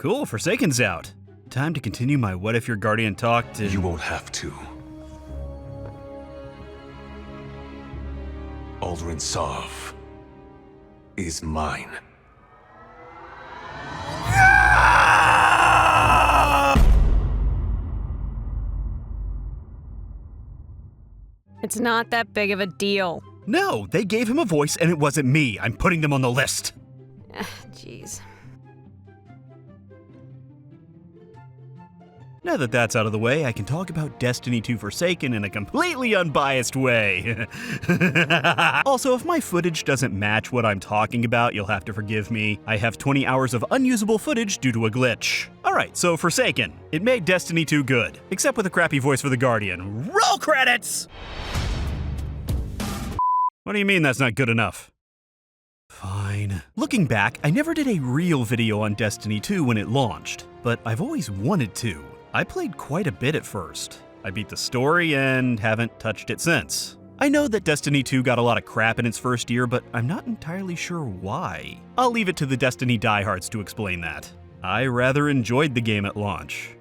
cool, Forsaken's out. Time to continue my what if your guardian talked to— You won't have to. Aldrin Sov is mine. It's not that big of a deal. No, they gave him a voice and it wasn't me. I'm putting them on the list. Jeez. Now that that's out of the way, I can talk about Destiny 2 Forsaken in a completely unbiased way. Also, if my footage doesn't match what I'm talking about, you'll have to forgive me. I have 20 hours of unusable footage due to a glitch. Alright, so Forsaken. It made Destiny 2 good, except with a crappy voice for the Guardian. Roll credits! What do you mean that's not good enough? Fine. Looking back, I never did a real video on Destiny 2 when it launched, but I've always wanted to. I played quite a bit at first. I beat the story and haven't touched it since. I know that Destiny 2 got a lot of crap in its first year, but I'm not entirely sure why. I'll leave it to the Destiny diehards to explain that. I rather enjoyed the game at launch.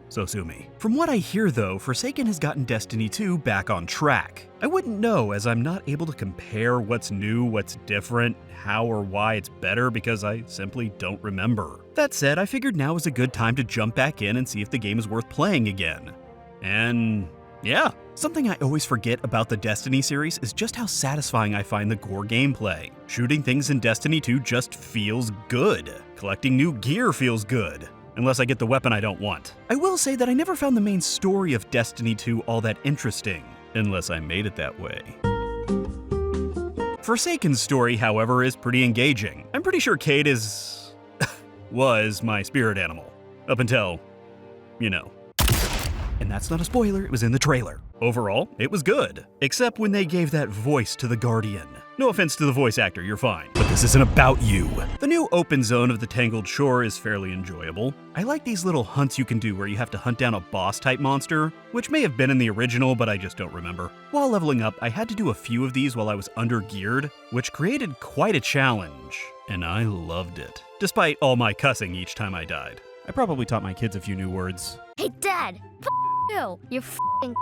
So sue me. From what I hear though, Forsaken has gotten Destiny 2 back on track. I wouldn't know, as I'm not able to compare what's new, what's different, how or why it's better, because I simply don't remember. That said, I figured now is a good time to jump back in and see if the game is worth playing again. And yeah. Something I always forget about the Destiny series is just how satisfying I find the gore gameplay. Shooting things in Destiny 2 just feels good. Collecting new gear feels good. Unless I get the weapon I don't want. I will say that I never found the main story of Destiny 2 all that interesting, unless I made it that way. Forsaken's story, however, is pretty engaging. I'm pretty sure Cade was my spirit animal. Up until, you know. And that's not a spoiler, it was in the trailer. Overall, it was good. Except when they gave that voice to the Guardian. No offense to the voice actor, you're fine. But this isn't about you. The new open zone of the Tangled Shore is fairly enjoyable. I like these little hunts you can do where you have to hunt down a boss-type monster, which may have been in the original, but I just don't remember. While leveling up, I had to do a few of these while I was under-geared, which created quite a challenge. And I loved it. Despite all my cussing each time I died. I probably taught my kids a few new words. Hey, Dad! You! You f***ing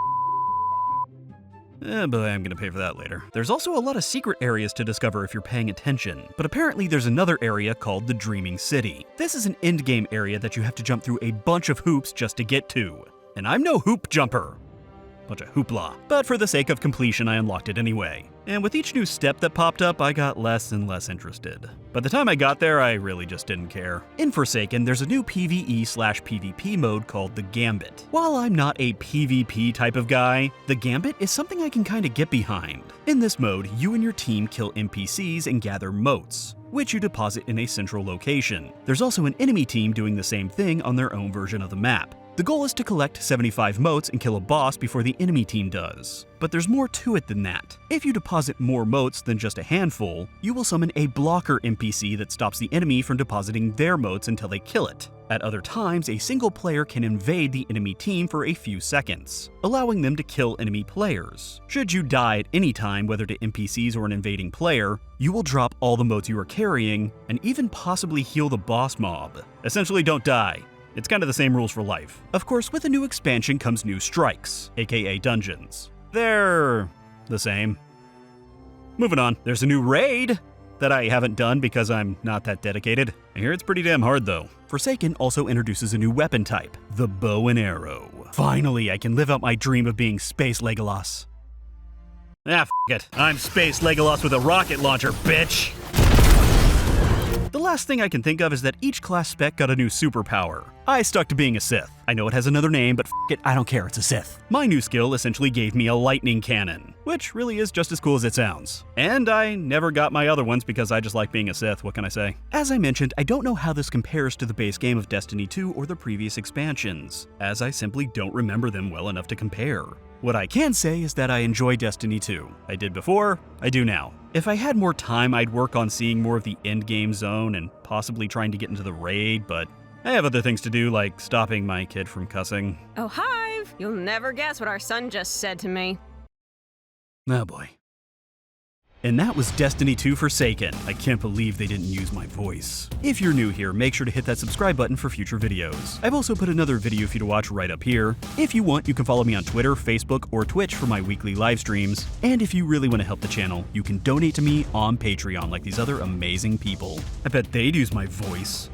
But I'm gonna pay for that later. There's also a lot of secret areas to discover if you're paying attention, but apparently there's another area called the Dreaming City. This is an endgame area that you have to jump through a bunch of hoops just to get to. And I'm no hoop jumper. Bunch of hoopla. But for the sake of completion, I unlocked it anyway. And with each new step that popped up, I got less and less interested. By the time I got there, I really just didn't care. In Forsaken, there's a new PvE/PvP mode called the Gambit. While I'm not a PvP type of guy, the Gambit is something I can kinda get behind. In this mode, you and your team kill NPCs and gather motes, which you deposit in a central location. There's also an enemy team doing the same thing on their own version of the map. The goal is to collect 75 motes and kill a boss before the enemy team does. But there's more to it than that. If you deposit more motes than just a handful, you will summon a blocker NPC that stops the enemy from depositing their motes until they kill it. At other times, a single player can invade the enemy team for a few seconds, allowing them to kill enemy players. Should you die at any time, whether to NPCs or an invading player, you will drop all the motes you are carrying, and even possibly heal the boss mob. Essentially, don't die. It's kind of the same rules for life. Of course, with a new expansion comes new strikes, aka dungeons. They're the same. Moving on, there's a new raid that I haven't done because I'm not that dedicated. I hear it's pretty damn hard though. Forsaken also introduces a new weapon type, the bow and arrow. Finally, I can live out my dream of being Space Legolas. Ah, f it. I'm Space Legolas with a rocket launcher, bitch! The last thing I can think of is that each class spec got a new superpower. I stuck to being a Sith. I know it has another name, but f it, I don't care, it's a Sith. My new skill essentially gave me a lightning cannon, which really is just as cool as it sounds. And I never got my other ones because I just like being a Sith, what can I say? As I mentioned, I don't know how this compares to the base game of Destiny 2 or the previous expansions, as I simply don't remember them well enough to compare. What I can say is that I enjoy Destiny 2. I did before, I do now. If I had more time, I'd work on seeing more of the endgame zone and possibly trying to get into the raid, but I have other things to do, like stopping my kid from cussing. Oh, Hive! You'll never guess what our son just said to me. Oh boy. And that was Destiny 2 Forsaken. I can't believe they didn't use my voice. If you're new here, make sure to hit that subscribe button for future videos. I've also put another video for you to watch right up here. If you want, you can follow me on Twitter, Facebook, or Twitch for my weekly live streams. And if you really want to help the channel, you can donate to me on Patreon like these other amazing people. I bet they'd use my voice.